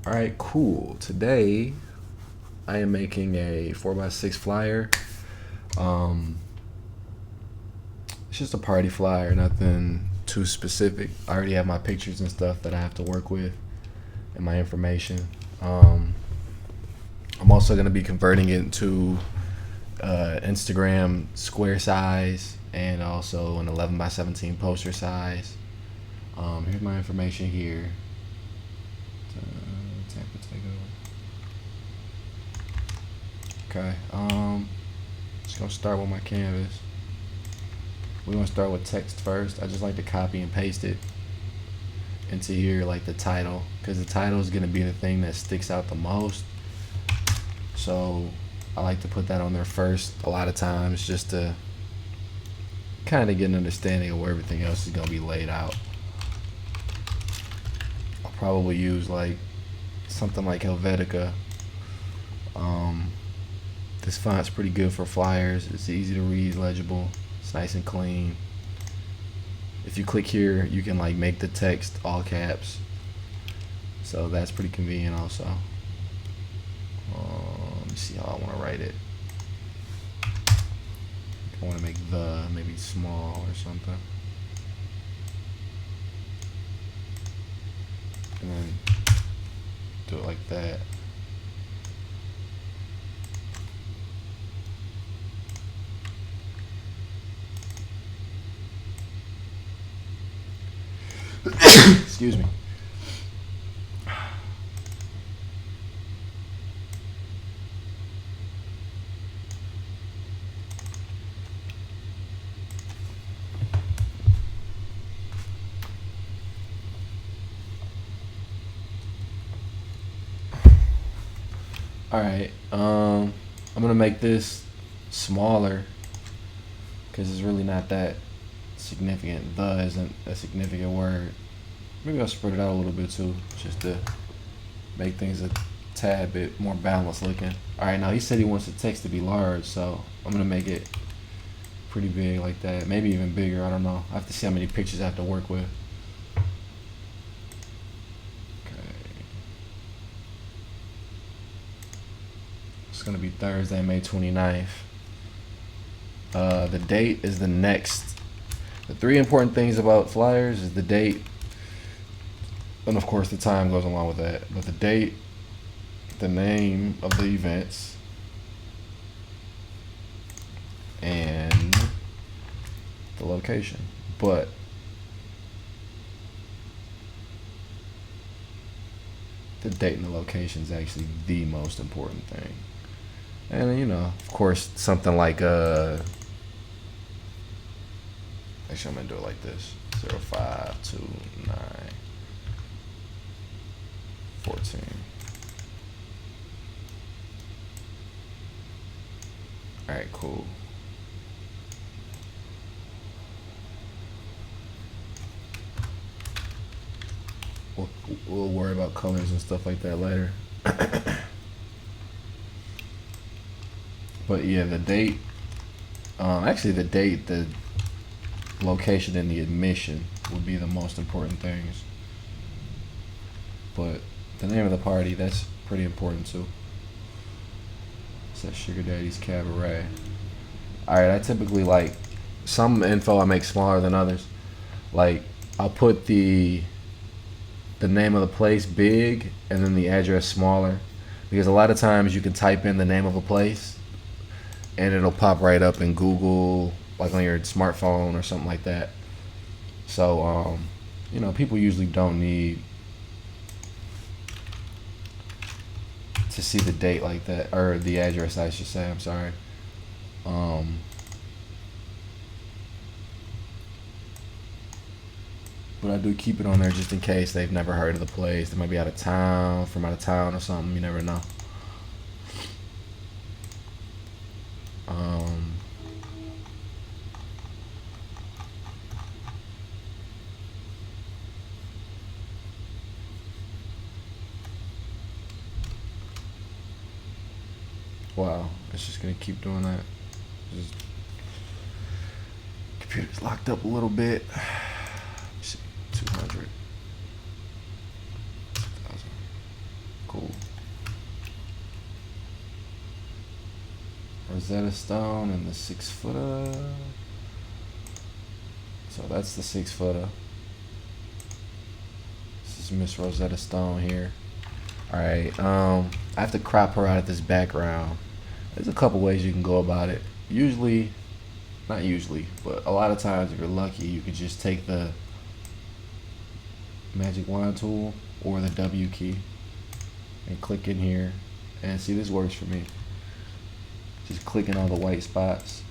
All right, cool. Today I am making a 4x6 flyer. Um, it's just a party flyer, nothing too specific. I already have my pictures and stuff that I have to work with and my information. I'm also going to be converting it into Instagram square size and also an 11x17 poster size. Here's my information here. Okay, just gonna start with my canvas. We're gonna start with text first. I just like to copy and paste it into here, like the title, because the title is gonna be the thing that sticks out the most. So I like to put that on there first a lot of times, just to kind of get an understanding of where everything else is gonna be laid out. I'll probably use like something like Helvetica. This font's pretty good for flyers. It's easy to read, legible. It's nice and clean. If you click here, you can like make the text all caps. So that's pretty convenient also. Let me see how I want to write it. I want to make the maybe small or something. And then do it like that. Excuse me. Alright, I'm gonna make this smaller because it's really not that significant. The isn't a significant word. Maybe I'll spread it out a little bit too, just to make things a tad bit more balanced looking. Alright, now he said he wants the text to be large, so I'm gonna make it pretty big like that. Maybe even bigger, I don't know. I have to see how many pictures I have to work with. It's gonna be Thursday, May 29th. The date is the next. The three important things about flyers is the date, and of course the time goes along with that. But the date, the name of the events, and the location. But the date and the location is actually the most important thing. And you know, of course, something like actually I'm gonna do it like this: 052914. All right, cool. We'll worry about colors and stuff like that later. But yeah, the date, actually the date, the location, and the admission would be the most important things. But the name of the party, that's pretty important too. It says Sugar Daddy's Cabaret. Alright, I typically like some info I make smaller than others. Like I'll put the name of the place big and then the address smaller, because a lot of times you can type in the name of a place and it'll pop right up in Google, like on your smartphone or something like that. So you know, people usually don't need to see the date like that, or the address I should say, I'm sorry. But I do keep it on there just in case they've never heard of the place. They might be out of town, from out of town or something, you never know. Wow, it's just gonna keep doing that. Just, computer's locked up a little bit. Let me see, 200. Rosetta Stone and the 6-footer. So that's the 6-footer. This is Miss Rosetta Stone here. Alright, I have to crop her out of this background. There's a couple ways you can go about it. Usually, not usually, but a lot of times if you're lucky, you could just take the magic wand tool or the W key and click in here, and see, this works for me. Just clicking on the white spots.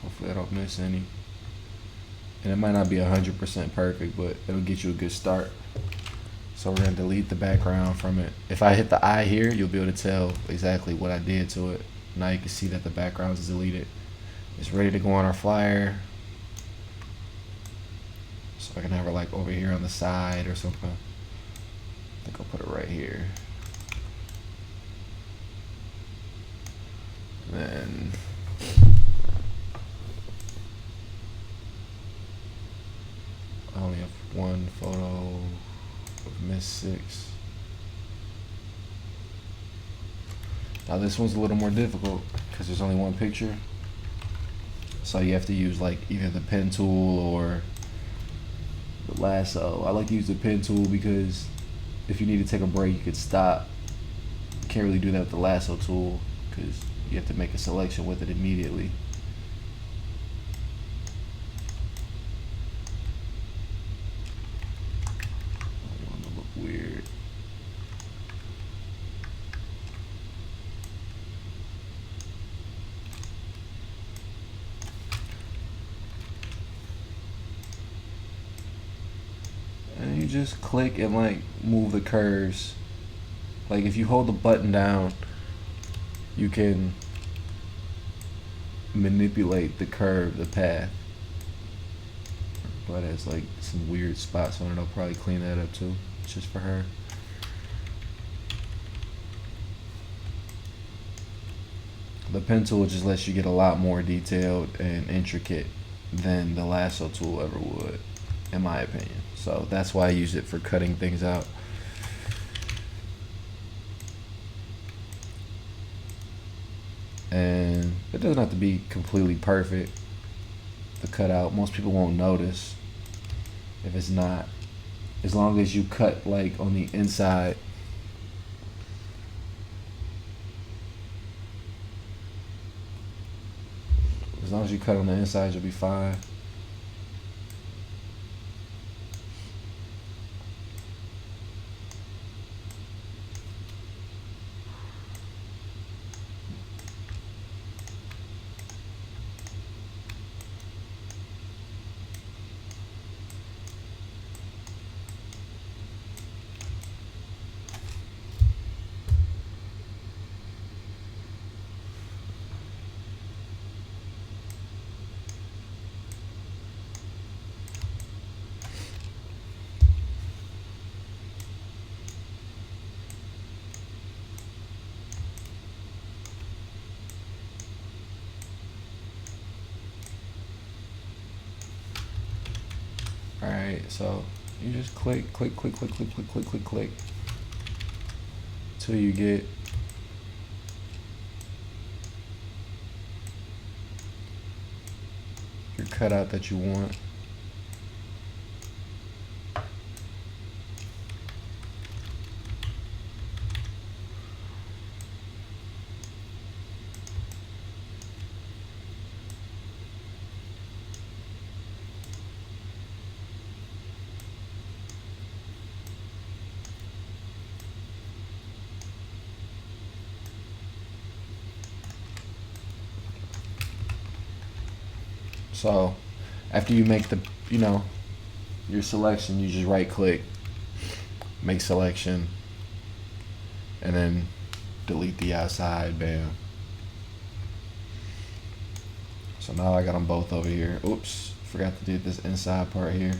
Hopefully I don't miss any. And it might not be 100% perfect, but it'll get you a good start. So we're gonna delete the background from it. If I hit the eye here, you'll be able to tell exactly what I did to it. Now you can see that the background is deleted. It's ready to go on our flyer. So I can have her like over here on the side or something. I think I'll put it right here. And then I only have one photo of Miss 6. Now this one's a little more difficult because there's only one picture. So you have to use like either the pen tool or the lasso. I like to use the pen tool because if you need to take a break, you could stop. You can't really do that with the lasso tool because you have to make a selection with it immediately. I don't want to look weird. And you just click and like move the curves. Like if you hold the button down, you can manipulate the curve, the path. But it's like some weird spots on it. I'll probably clean that up too, just for her. The pen tool just lets you get a lot more detailed and intricate than the lasso tool ever would, in my opinion. So that's why I use it for cutting things out. And it doesn't have to be completely perfect, the cutout. Most people won't notice if it's not. As long as you cut like on the inside. As long as you cut on the inside, you'll be fine. Alright, so you just click till you get your cutout that you want. So after you make the, your selection, you just right click, make selection, and then delete the outside, bam. So now I got them both over here. Oops, forgot to do this inside part here.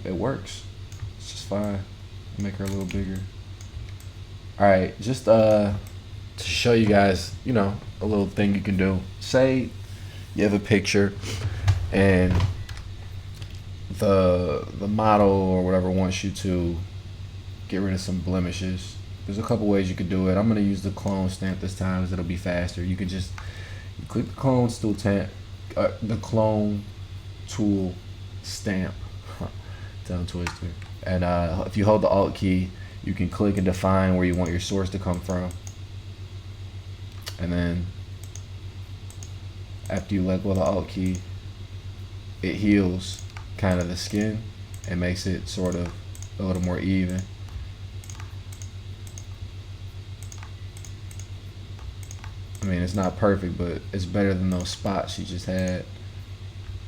it works. It's just fine. Make her a little bigger. All right, just to show you guys, a little thing you can do. Say you have a picture and the model or whatever wants you to get rid of some blemishes. There's a couple ways you could do it. I'm gonna use the clone stamp this time, as it'll be faster. You can just click the clone tool stamp, tongue twister. And if you hold the Alt key, you can click and define where you want your source to come from. And then after you let go of the Alt key, it heals kind of the skin and makes it sort of a little more even. I mean, it's not perfect, but it's better than those spots she just had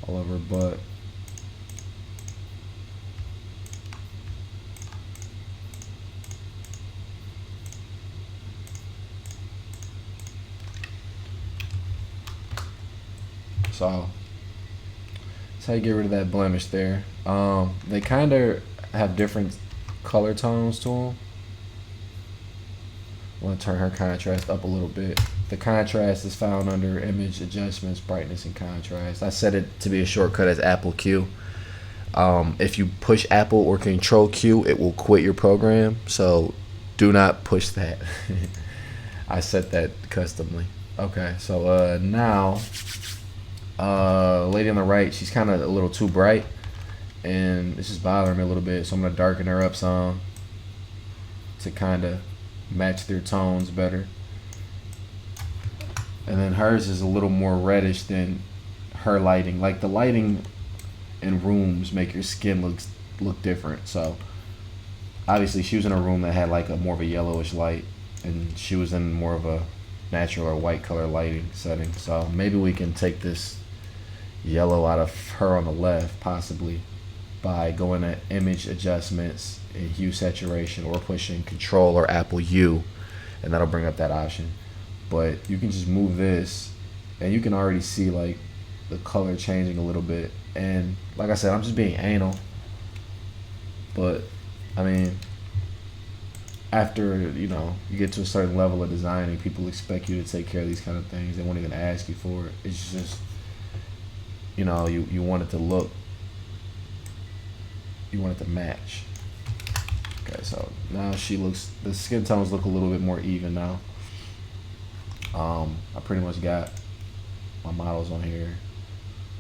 all over her butt. So that's how you get rid of that blemish there. They kind of have different color tones to them. I want to turn her contrast up a little bit. The contrast is found under image adjustments, brightness, and contrast. I set it to be a shortcut as Apple Q. If you push Apple or Control Q, it will quit your program. So do not push that. I set that customly. Okay, so now, lady on the right, she's kind of a little too bright, and it's just bothering me a little bit. So I'm gonna darken her up some to kind of match their tones better. And then hers is a little more reddish than her lighting. Like the lighting in rooms make your skin look different. So obviously she was in a room that had like a more of a yellowish light, and she was in more of a natural or white color lighting setting. So maybe we can take this yellow out of her on the left, possibly by going to image adjustments and hue saturation, or pushing Control or Apple U, and that'll bring up that option. But you can just move this and you can already see like the color changing a little bit. And like I said, I'm just being anal, but I mean, after you get to a certain level of designing, people expect you to take care of these kind of things. They won't even ask you for it. It's just you want it to look, you want it to match. Okay, so now the skin tones look a little bit more even now. I pretty much got my models on here.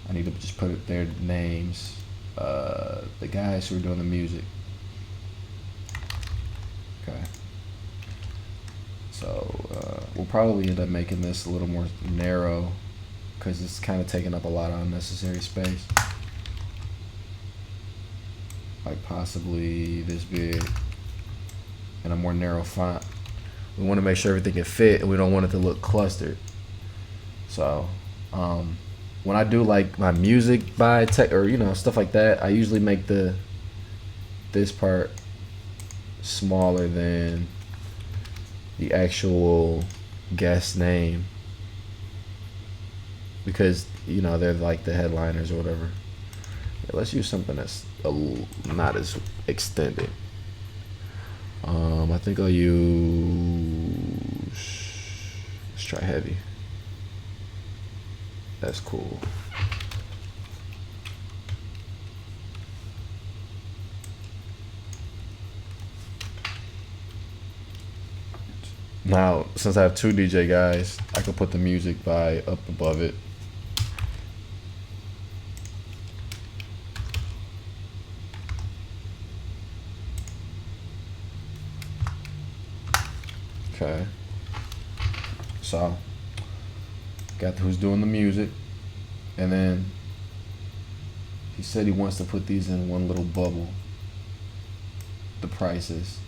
I need to just put their names, the guys who are doing the music. Okay, so we'll probably end up making this a little more narrow because it's kind of taking up a lot of unnecessary space. Like possibly this big and a more narrow font. We want to make sure everything can fit, and we don't want it to look clustered. So when I do like my music by tech or stuff like that, I usually make this part smaller than the actual guest name, because they're like the headliners or whatever. Yeah, let's use something that's not as extended. I think I'll use, let's try heavy. That's cool. Now, since I have two DJ guys, I can put the music by up above it. Okay, so got who's doing the music, and then he said he wants to put these in one little bubble, the prices.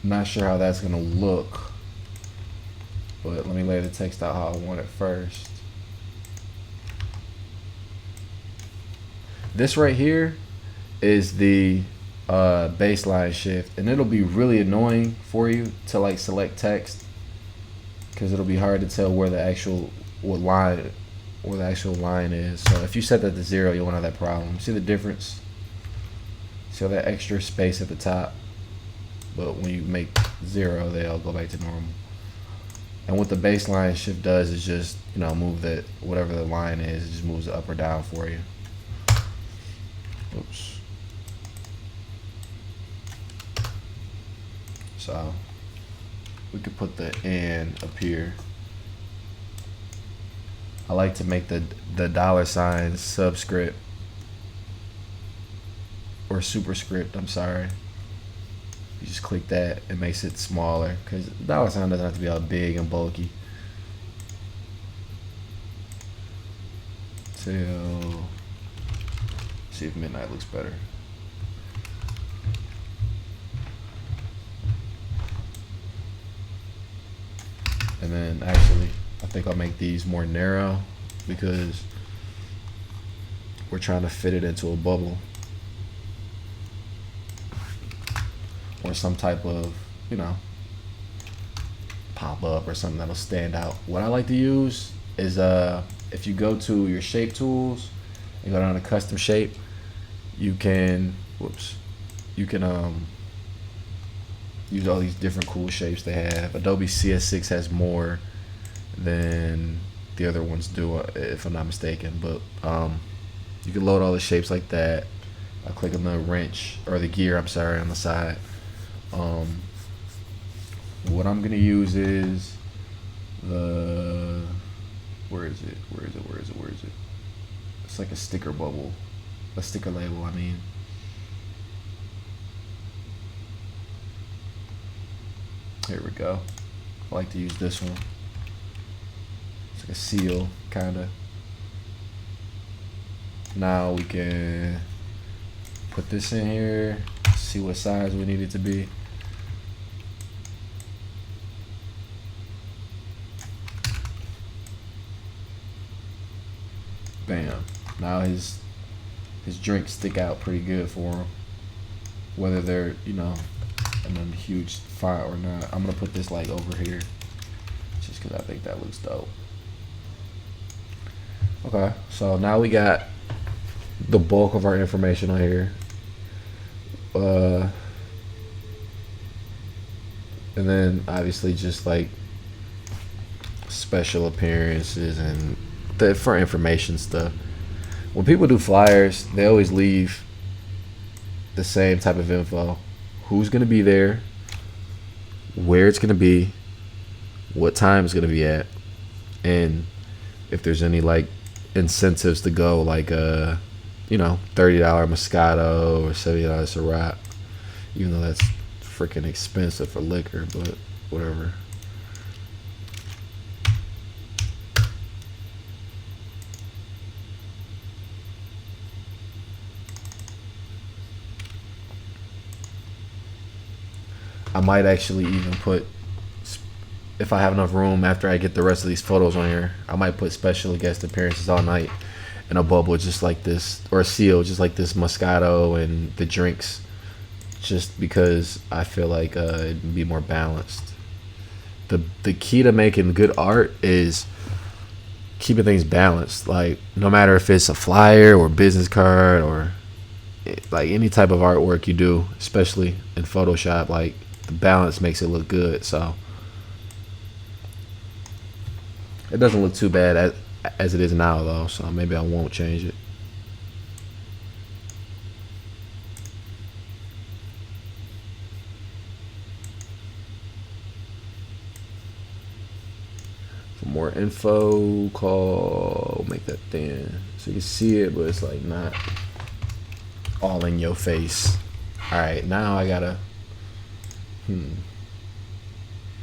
I'm not sure how that's gonna look, but let me lay the text out how I want it first. This right here is the baseline shift, and it'll be really annoying for you to like select text because it'll be hard to tell where the actual what line where the actual line is. So if you set that to 0, you won't have that problem. See the difference? See all that extra space at the top? But when you make 0, they'll go back to normal. And what the baseline shift does is just, you know, move that, whatever the line is, it just moves it up or down for you. Oops. So we could put the and up here. I like to make the $ subscript or superscript, I'm sorry. You just click that, it makes it smaller because $sign doesn't have to be all big and bulky. Till, see if midnight looks better. And then actually, I think I'll make these more narrow because we're trying to fit it into a bubble or some type of, you know, pop up or something that'll stand out. What I like to use is if you go to your shape tools and go down to custom shape, you can use all these different cool shapes they have. Adobe CS6 has more than the other ones do, if I'm not mistaken. But you can load all the shapes like that. I click on the wrench or the gear, I'm sorry, on the side. What I'm gonna use is the where is it? It's like a sticker bubble, a sticker label. I mean. Here we go. I like to use this one. It's like a seal, kinda. Now we can put this in here, see what size we need it to be. Bam. Now his drinks stick out pretty good for him. Whether they're, you know, and then huge font or not. I'm gonna put this like over here just because I think that looks dope. Okay, so now we got the bulk of our information on here. And then obviously just like special appearances and the for information stuff. When people do flyers, they always leave the same type of info. Who's gonna be there, where it's gonna be, what time it's gonna be at, and if there's any like incentives to go, like you know, $30 Moscato or $70 Ciroc, even though that's freaking expensive for liquor, but whatever. I might actually even put, if I have enough room after I get the rest of these photos on here, I might put special guest appearances all night in a bubble just like this, or a seal just like this Moscato and the drinks, just because I feel like it'd be more balanced. The key to making good art is keeping things balanced. Like no matter if it's a flyer or business card or like any type of artwork you do, especially in Photoshop, like the balance makes it look good. So it doesn't look too bad as it is now though, so maybe I won't change it. For more info, make that thin so you can see it, but it's like not all in your face. All right, now I gotta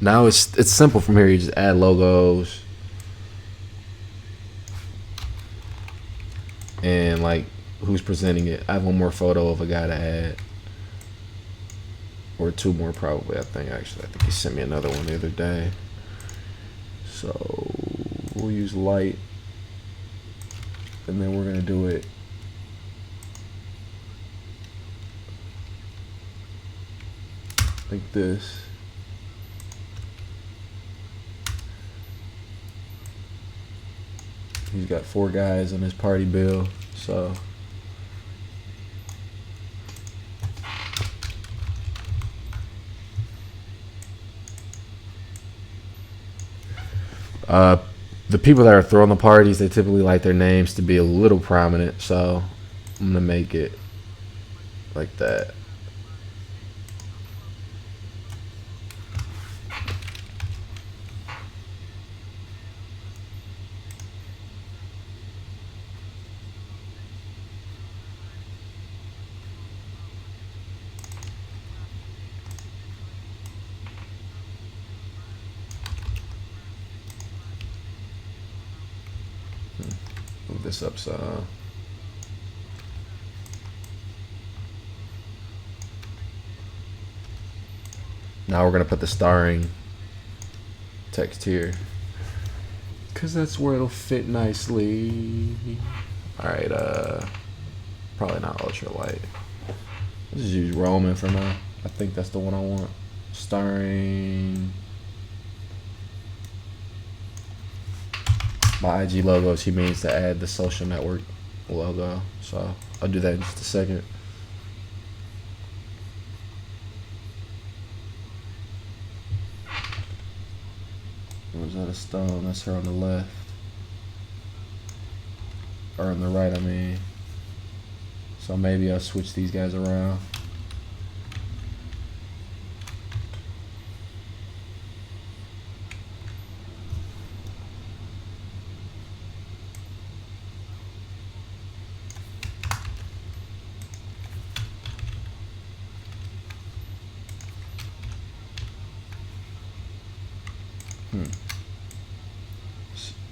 now it's simple from here. You just add logos and like who's presenting it. I have one more photo of a guy to add, or two more probably. I think he sent me another one the other day. So we'll use light, and then we're gonna do it like this. He's got 4 guys in his party bill, so. The people that are throwing the parties, they typically like their names to be a little prominent, so I'm gonna make it like that. Move this up some. Now we're gonna put the starring text here, cause that's where it'll fit nicely. All right, probably not ultralight. Let's just use Roman for now. I think that's the one I want. Starring my IG logo. She means to add the social network logo, so I'll do that in just a second. Rosetta Stone, that's her on the left. Or on the right, I mean. So maybe I'll switch these guys around.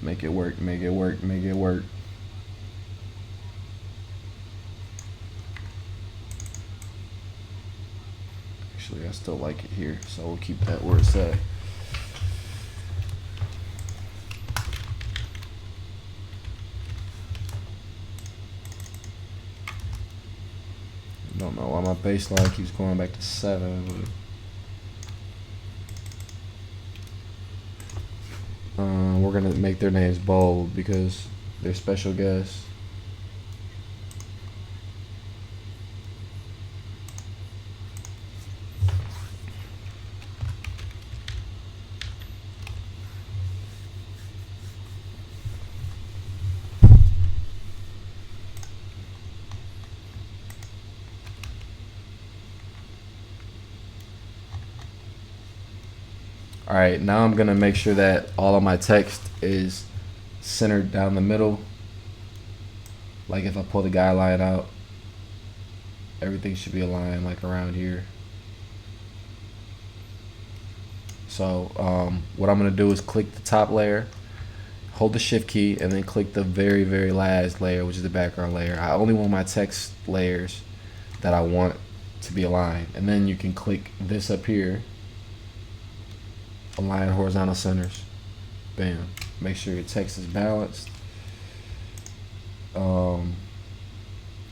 Make it work, make it work, make it work. Actually, I still like it here, so we'll keep that where it's at. Don't know why my baseline keeps going back to 7, but we're gonna make their names bold because they're special guests. All right, now I'm gonna make sure that all of my text is centered down the middle. Like if I pull the guideline out, everything should be aligned like around here. So what I'm gonna do is click the top layer, hold the shift key, and then click the very, very last layer, which is the background layer. I only want my text layers that I want to be aligned. And then you can click this up here, align horizontal centers. Bam. Make sure your text is balanced.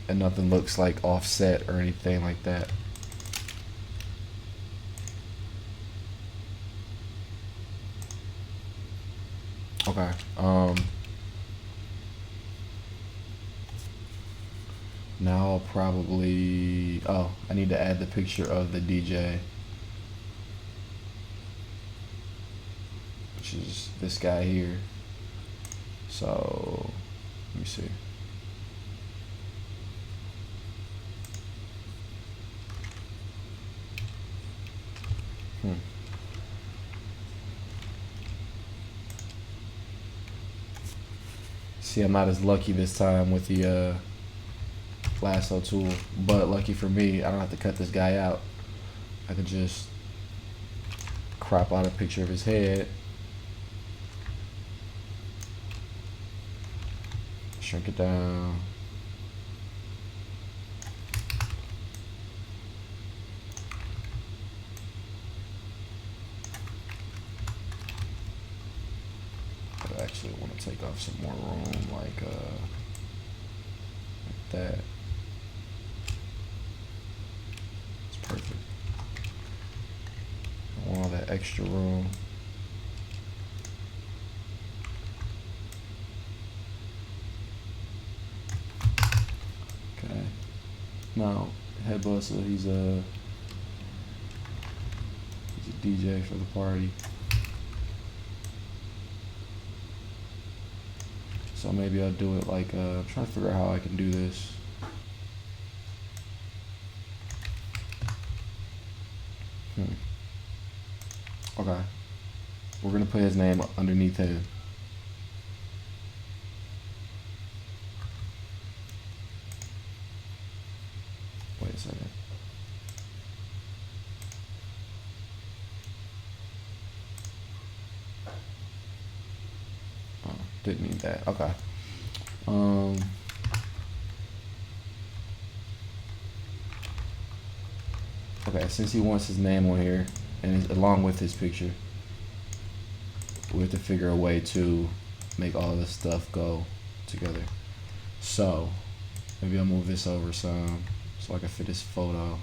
And nothing looks like offset or anything like that. Okay. Now I'll probably, I need to add the picture of the DJ, which is this guy here. So let me see. See, I'm not as lucky this time with the lasso tool, but lucky for me, I don't have to cut this guy out. I could just crop out a picture of his head, shrink it down, I actually want to take off some more room, like that. It's perfect. I want all that extra room. No, Head Buster. He's a DJ for the party. So maybe I'll do it like I'm trying to figure out how I can do this. Okay. We're gonna put his name underneath him. Wait a second. Oh, didn't need that. Okay. Okay, since he wants his name on here, and along with his picture, we have to figure a way to make all this stuff go together. So, maybe I'll move this over some so I can fit his photo.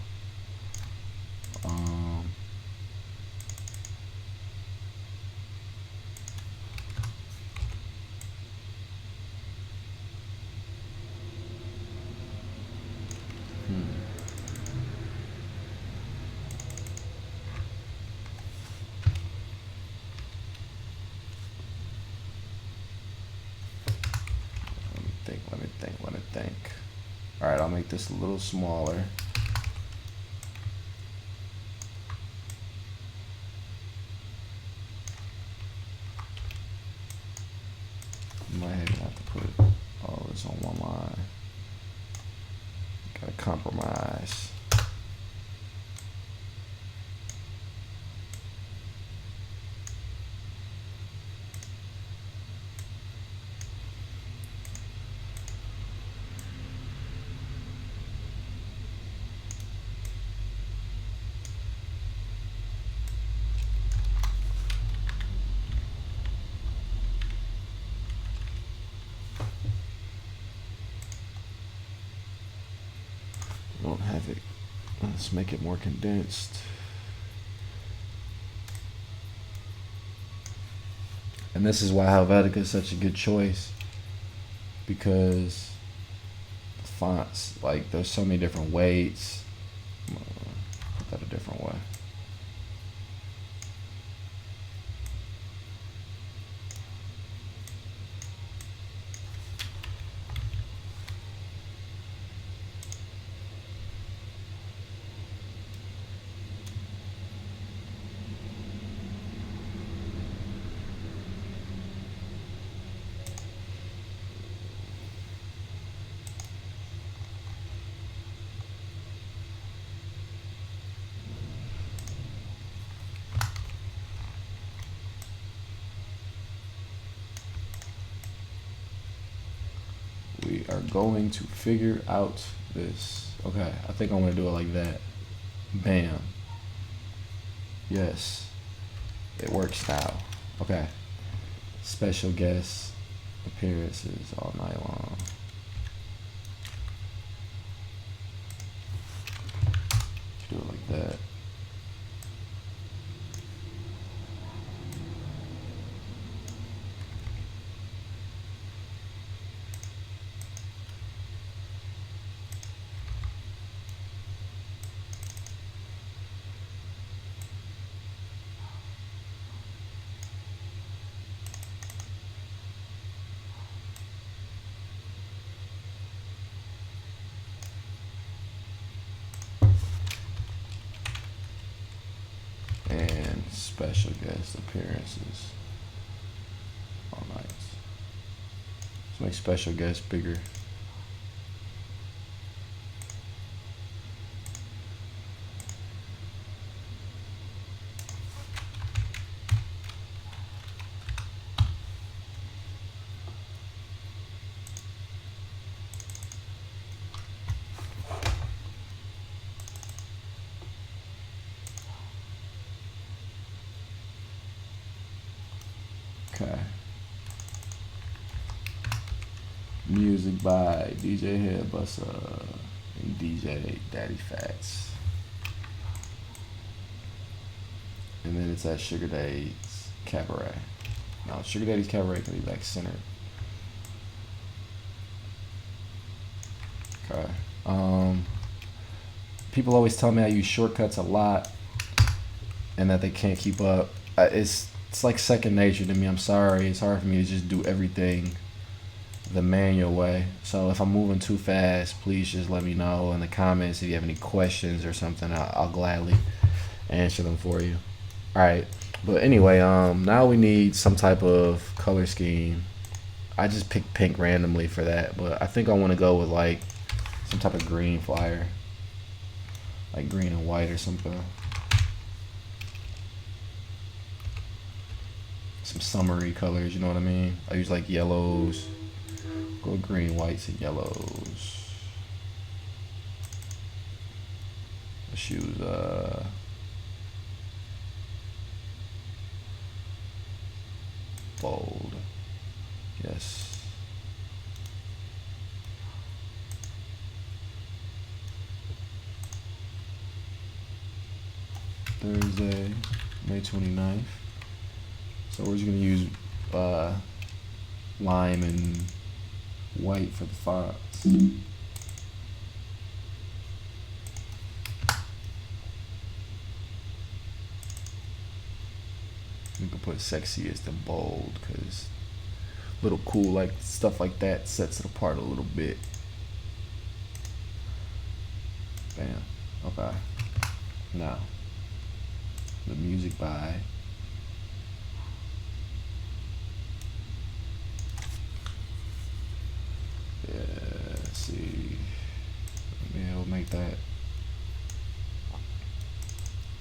Let me think. All right, I'll make this a little smaller. Might have to put all this on one line. Gotta compromise. Won't have it. Let's make it more condensed. And this is why Helvetica is such a good choice, because fonts, like, there's so many different weights. Put that a different way. We are going to figure out this. Okay, I think I'm gonna do it like that. Bam. Yes, it works now. Okay. Special guest appearances all night long. Do it like that. And special guest appearances all night. Let's make special guests bigger. Okay. Music by DJ Head Buster and DJ Daddy Fats. And then it's at Sugar Daddy's Cabaret. Now Sugar Daddy's Cabaret can be back centered. Okay. people always tell me I use shortcuts a lot and that they can't keep up. It's like second nature to me. I'm sorry. It's hard for me to just do everything the manual way. So if I'm moving too fast, please just let me know in the comments if you have any questions or something. I'll gladly answer them for you. All right. But anyway, now we need some type of color scheme. I just picked pink randomly for that, but I think I want to go with like some type of green flyer, like green and white or something. Some summery colors, you know what I mean? I use like yellows. Go green, whites, and yellows. Let's use bold. Yes. Thursday, May 29th. So we're just gonna use lime and white for the fonts. We can put sexy as the bold because little cool, like stuff like that sets it apart a little bit. Bam. Okay. Now the music by let's see. Yeah, we'll make that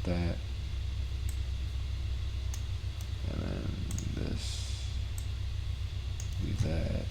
and then this be that.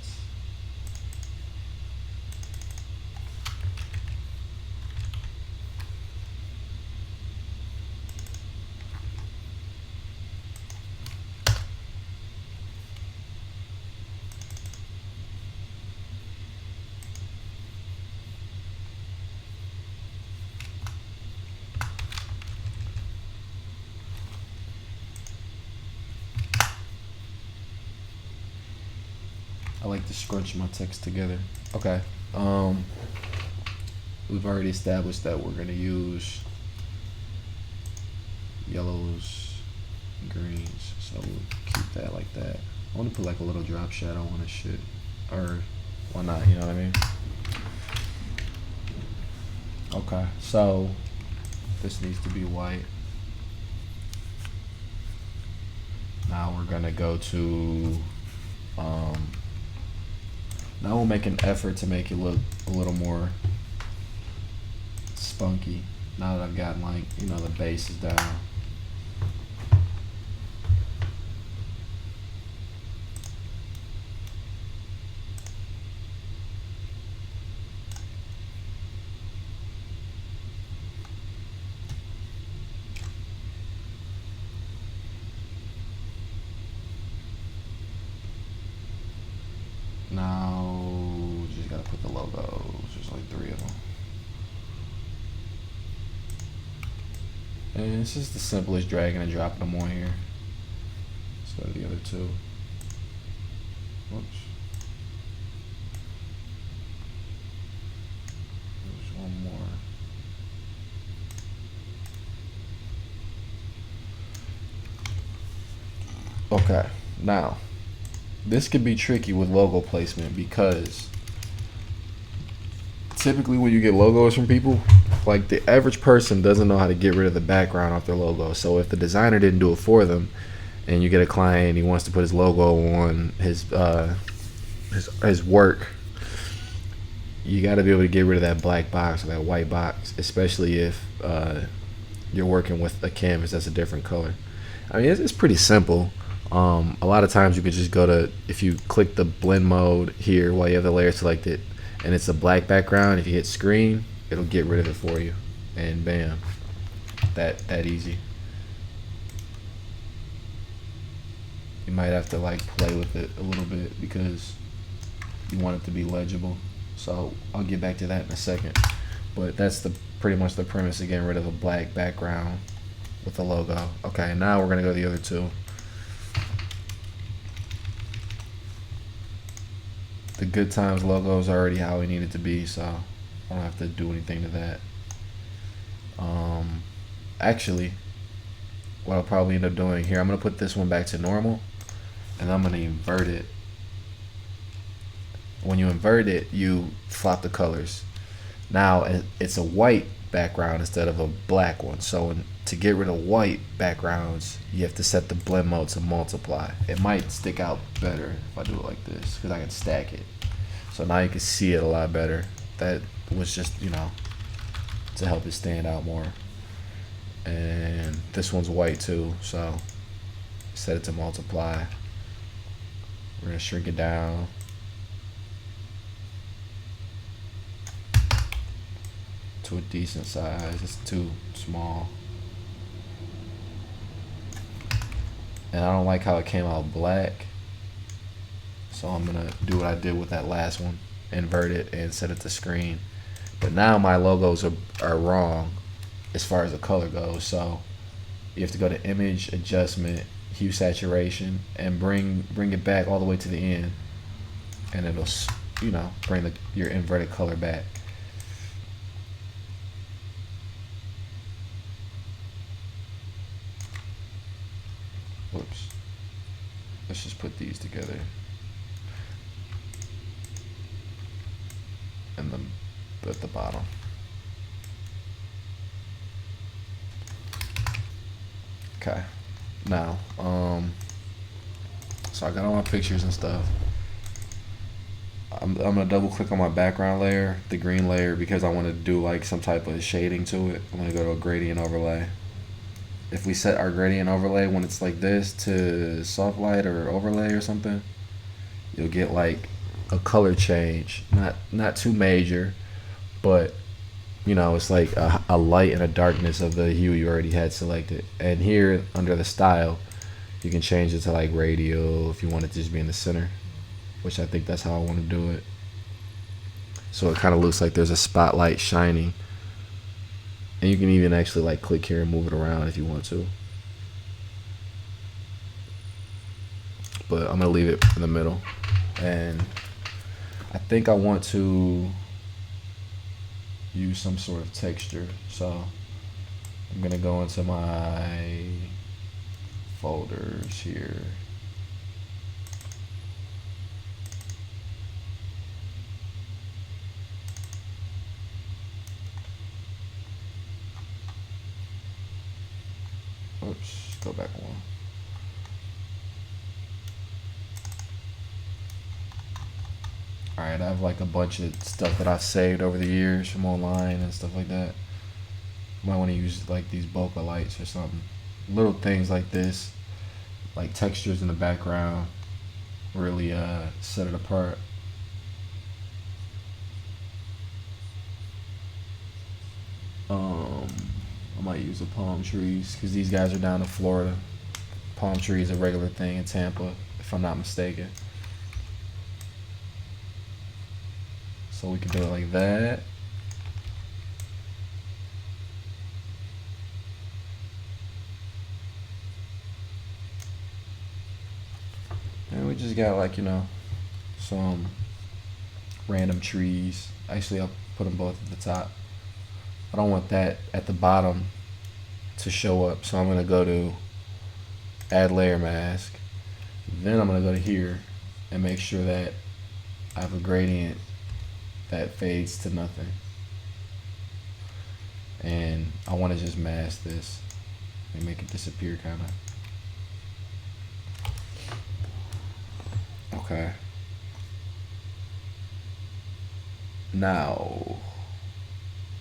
I like to scrunch my text together. Okay. We've already established that we're gonna use yellows and greens, so we'll keep that like that. I want to put like a little drop shadow on this shit, or why not? You know what I mean? Okay. So this needs to be white. Now we're gonna go to now we'll make an effort to make it look a little more spunky. Now that I've gotten like, you know, the base is down. Now, just gotta put the logos. There's like 3 of them. And it's just the simplest dragging and dropping them on here. Let's go to the other 2. Whoops. There's one more. Okay, now. This could be tricky with logo placement because typically when you get logos from people, like the average person doesn't know how to get rid of the background off their logo. So if the designer didn't do it for them and you get a client and he wants to put his logo on his work, you got to be able to get rid of that black box or that white box, especially if you're working with a canvas that's a different color. I mean, it's pretty simple. A lot of times you could just go to, if you click the blend mode here while you have the layer selected and it's a black background, if you hit screen, it'll get rid of it for you, and bam, that easy. You might have to like play with it a little bit because you want it to be legible, so I'll get back to that in a second. But that's pretty much the premise of getting rid of a black background with the logo. Okay, now we're gonna go to the other 2. The Good Times logo is already how we need it to be, so I don't have to do anything to that. Actually, what I'll probably end up doing here, I'm gonna put this one back to normal, and I'm gonna invert it. When you invert it, you flop the colors. Now it's a white background instead of a black one. So to get rid of white backgrounds, you have to set the blend mode to multiply. It might stick out better if I do it like this because I can stack it. So now you can see it a lot better. That was just, to help it stand out more. And this one's white too, so set it to multiply. We're gonna shrink it down. To a decent size. It's too small. And I don't like how it came out black. So I'm gonna do what I did with that last one. Invert it and set it to screen. But now my logos are wrong as far as the color goes. So you have to go to image, adjustment, hue saturation, and bring it back all the way to the end. And it'll, bring your inverted color back. Whoops. Let's just put these together. And then at the bottom. Okay. Now, so I got all my pictures and stuff. I'm gonna double click on my background layer, the green layer, because I want to do like some type of shading to it. I'm gonna go to a gradient overlay. If we set our gradient overlay when it's like this to soft light or overlay or something, you'll get like a color change. Not too major, but it's like a light and a darkness of the hue you already had selected. And here under the style, you can change it to like radial if you want it to just be in the center, which I think that's how I want to do it. So it kind of looks like there's a spotlight shining. And you can even actually like click here and move it around if you want to. But I'm gonna leave it in the middle. And I think I want to use some sort of texture. So I'm gonna go into my folders here. Oops, go back one. Alright, I have like a bunch of stuff that I've saved over the years from online and stuff like that. You might want to use like these bokeh lights or something. Little things like this, like textures in the background, really set it apart. I might use the palm trees because these guys are down in Florida. Palm trees are a regular thing in Tampa, if I'm not mistaken. So we can do it like that. And we just got like, some random trees. Actually, I'll put them both at the top. I don't want that at the bottom to show up, so I'm going to go to add layer mask. Then I'm going to go to here and make sure that I have a gradient that fades to nothing. And I want to just mask this and make it disappear kind of. Okay. Now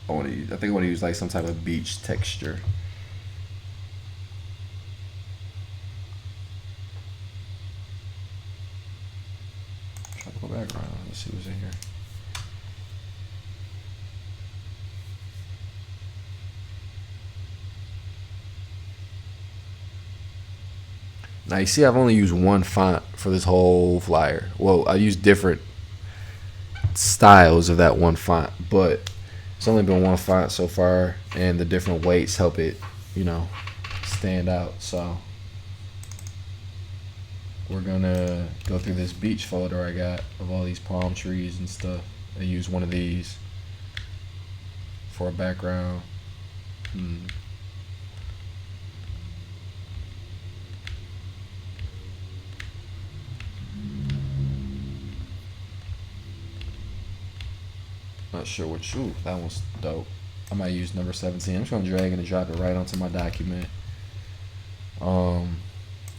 I think I want to use like some type of beach texture. Tropical background. Let's see what's in here. Now you see I've only used one font for this whole flyer. Well, I used different styles of that one font, but it's only been one font so far, and the different weights help it, stand out. So we're gonna go through this beach folder I got of all these palm trees and stuff, and use one of these for a background. Not sure what you. That one's dope. I might use number 17. I'm just gonna drag it and drop it right onto my document. I'm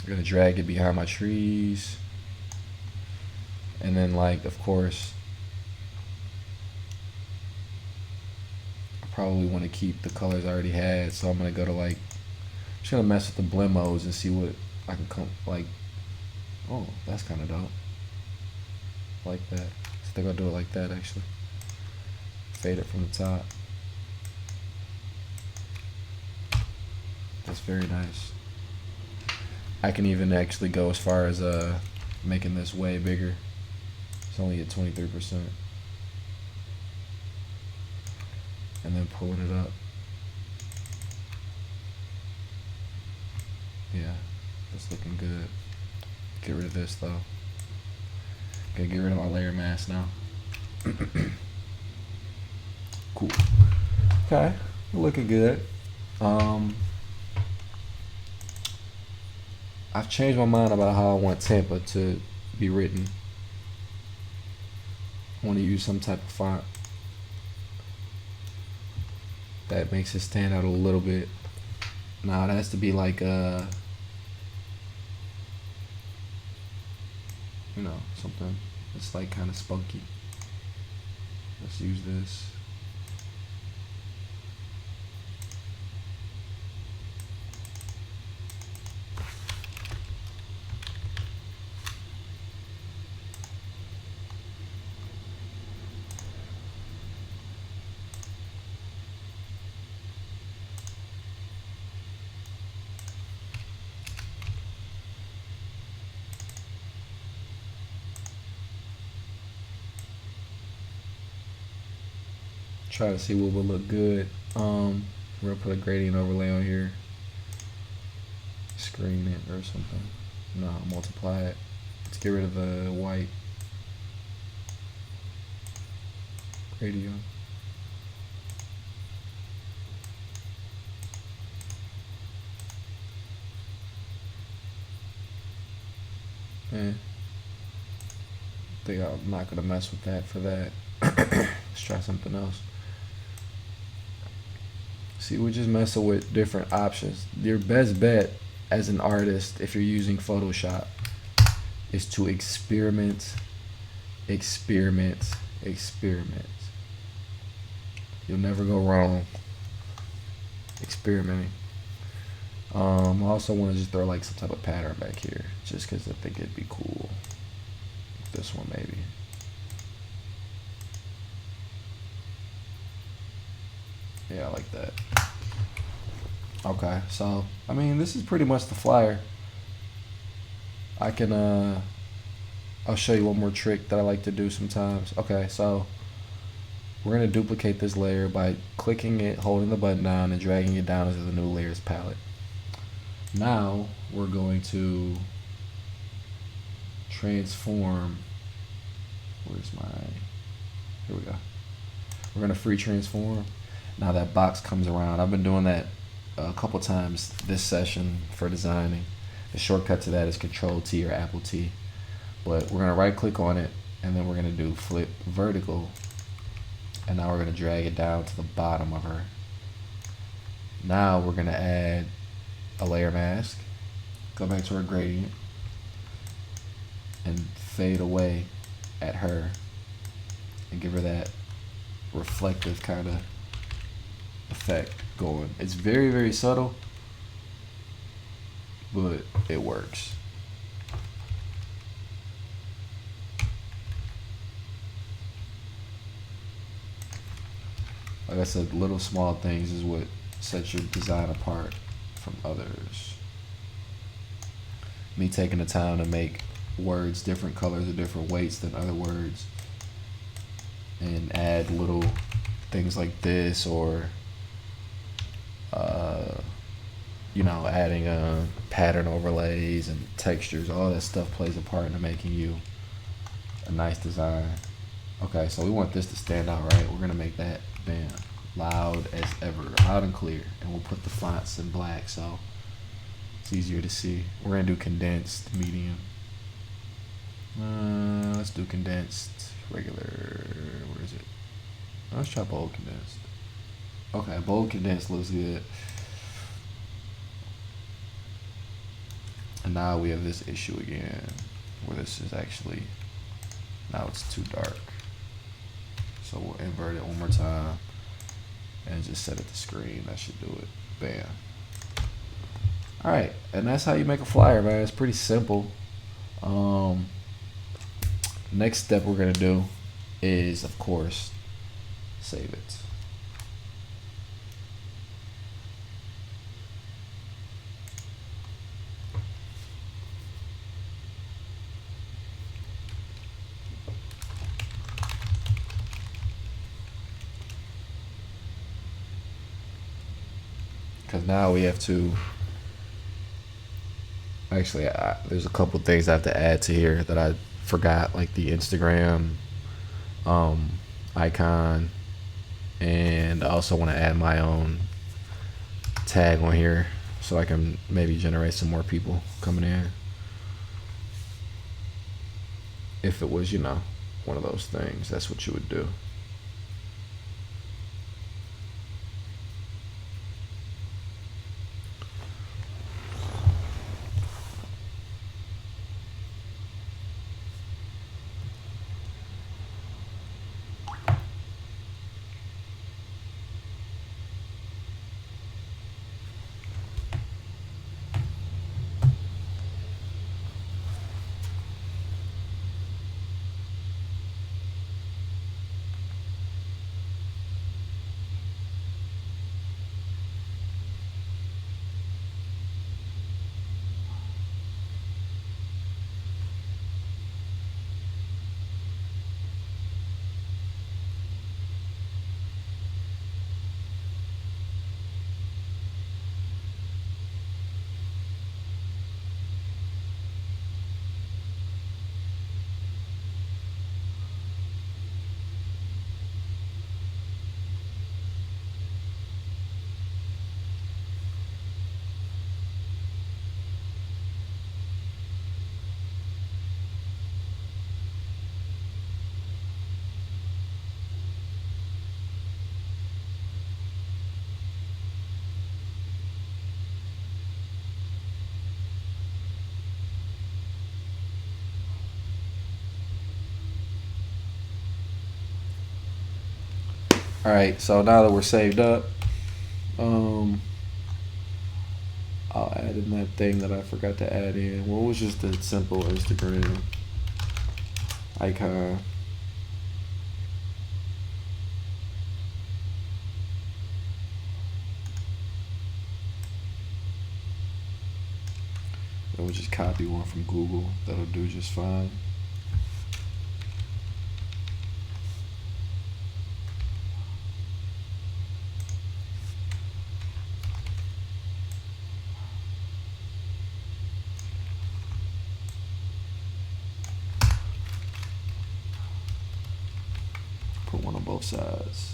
gonna drag it behind my trees, and then like of course I probably want to keep the colors I already had, so I'm gonna go to like, I'm just gonna mess with the blend modes and see what I can come like. Oh, that's kind of dope. Like that. I think I'll do it like that actually. Fade it from the top. That's very nice. I can even actually go as far as making this way bigger. It's only at 23%. And then pulling it up. Yeah, that's looking good. Get rid of this though. Okay, get rid of my layer mask now. Cool. Okay, looking good. I've changed my mind about how I want Tampa to be written. I want to use some type of font that makes it stand out a little bit. Now it has to be like you know, something that's like kind of spunky. Let's use this. Try to see what would look good. We're gonna put a gradient overlay on here. Screen it or something. No, multiply it. Let's get rid of the white gradient. I think I'm not gonna mess with that for that. Let's try something else. See, we're just messing with different options. Your best bet as an artist, if you're using Photoshop, is to experiment. You'll never go wrong experimenting. I also want to just throw like some type of pattern back here, just because I think it'd be cool. This one maybe. Yeah, I like that. Okay, so I mean, this is pretty much the flyer. I can I'll show you one more trick that I like to do sometimes. Okay, so we're gonna duplicate this layer by clicking it, holding the button down, and dragging it down into the new layers palette. Now we're going to transform. Where's my? Here we go. We're gonna free transform. Now that box comes around. I've been doing that a couple times this session for designing. The shortcut to that is Control T or Apple T. But we're gonna right click on it, and then we're gonna do flip vertical. And now we're gonna drag it down to the bottom of her. Now we're gonna add a layer mask. Go back to our gradient and fade away at her and give her that reflective kind of effect going. It's very, very subtle, but it works. Like I said, little small things is what sets your design apart from others. Me taking the time to make words different colors or different weights than other words, and add little things like this, or you know, adding pattern overlays and textures. All that stuff plays a part in making you a nice design. Okay, so we want this to stand out, right? We're gonna make that, bam, loud as ever, loud and clear. And we'll put the fonts in black so it's easier to see. We're gonna do condensed, medium. Let's do condensed, regular. Where is it? Let's try bold condensed. Okay, bold condensed looks good. And now we have this issue again, where this is actually, now it's too dark. So we'll invert it one more time and just set it to screen. That should do it. Bam. All right, and that's how you make a flyer, man. It's pretty simple. Next step we're gonna do is, of course, save it. Because now we have to, actually, there's a couple things I have to add to here that I forgot, like the Instagram icon, and I also want to add my own tag on here so I can maybe generate some more people coming in. If it was, one of those things, that's what you would do. All right, so now that we're saved up, I'll add in that thing that I forgot to add in. What was just a simple Instagram icon? And we'll just copy one from Google. That'll do just fine. Put one on both sides.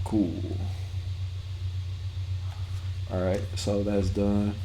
Cool. All right, so that's done.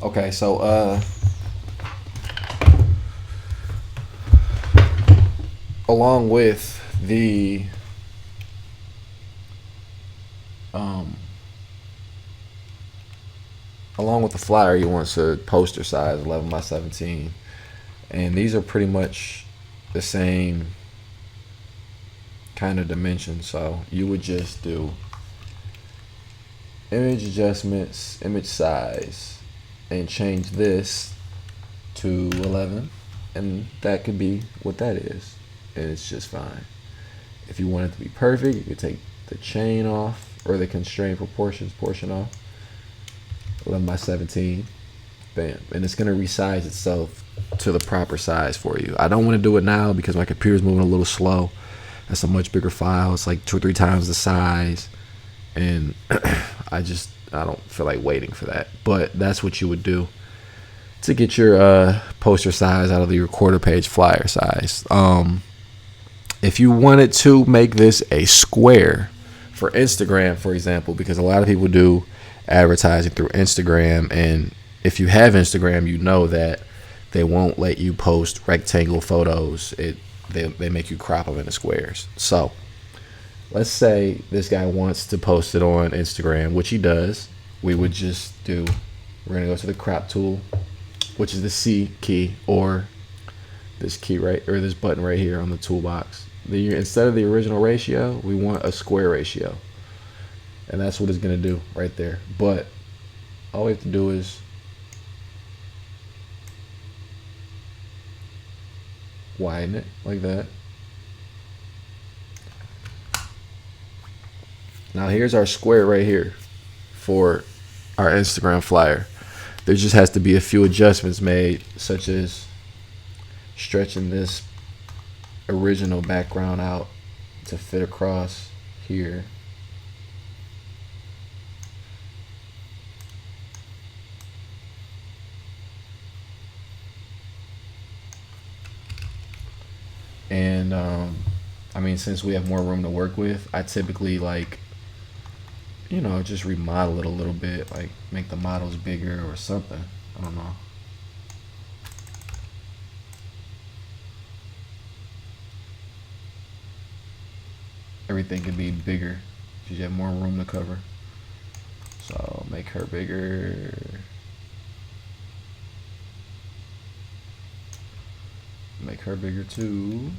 Okay, so along with the um, along with the flyer, you want a poster size 11 by 17, and these are pretty much the same kind of dimension. So you would just do image adjustments, image size, and change this to 11, and that could be what that is, and it's just fine. If you want it to be perfect, you could take the chain off, or the constrained proportions portion off, 11 by 17, bam, and it's going to resize itself to the proper size for you. I don't want to do it now because my computer's moving a little slow. That's a much bigger file. It's like 2 or 3 times the size, and I don't feel like waiting for that. But that's what you would do to get your poster size out of the recorder page flyer size. If you wanted to make this a square for Instagram, for example, because a lot of people do advertising through Instagram, and if you have Instagram, you know that they won't let you post rectangle photos. They make you crop them into squares. So let's say this guy wants to post it on Instagram, which he does. We're going to go to the crop tool, which is the C key, or this key or this button right here on the toolbox. Instead of the original ratio, we want a square ratio, and that's what it's going to do right there. But all we have to do is widen it like that. Now here's our square right here for our Instagram flyer. There just has to be a few adjustments made, such as stretching this original background out to fit across here. And I mean, since we have more room to work with, I typically just remodel it a little bit, like make the models bigger or something. I don't know. Everything can be bigger because you have more room to cover. So make her bigger. Make her bigger too.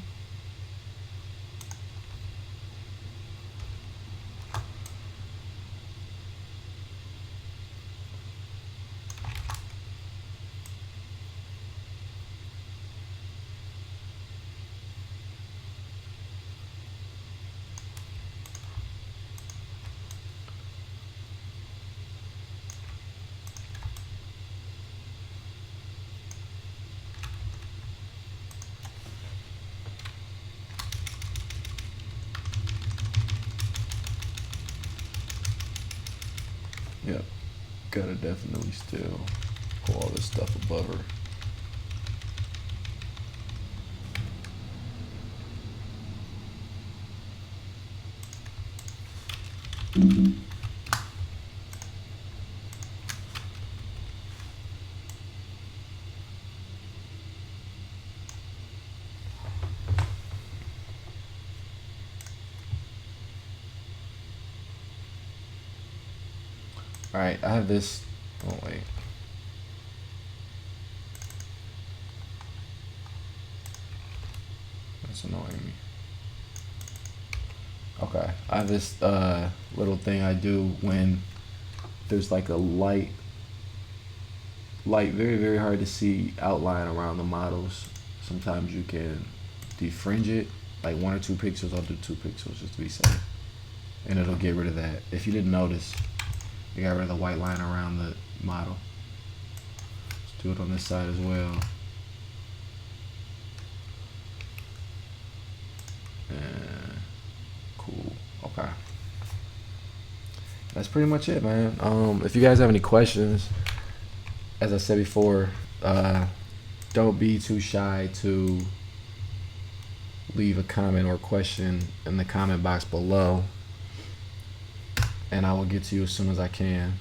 Yep, gotta definitely still pull all this stuff above her. All right, I have this. Oh wait. That's annoying me. Okay, I have this little thing I do when there's like a light, very, very hard to see outline around the models. Sometimes you can defringe it, like 1 or 2 pixels. I'll do 2 pixels just to be safe, and it'll get rid of that. If you didn't notice, you got rid of the white line around the model. Let's do it on this side as well. Cool. Okay. That's pretty much it, man. If you guys have any questions, as I said before, don't be too shy to leave a comment or question in the comment box below, and I will get to you as soon as I can.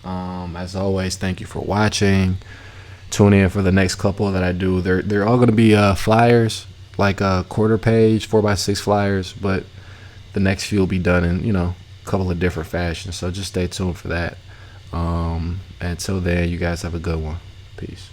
As always, thank you for watching. Tune in for the next couple that I do. They're all gonna be flyers, like a quarter page 4x6 flyers, but the next few will be done in a couple of different fashions. So just stay tuned for that. Until then, you guys have a good one. Peace.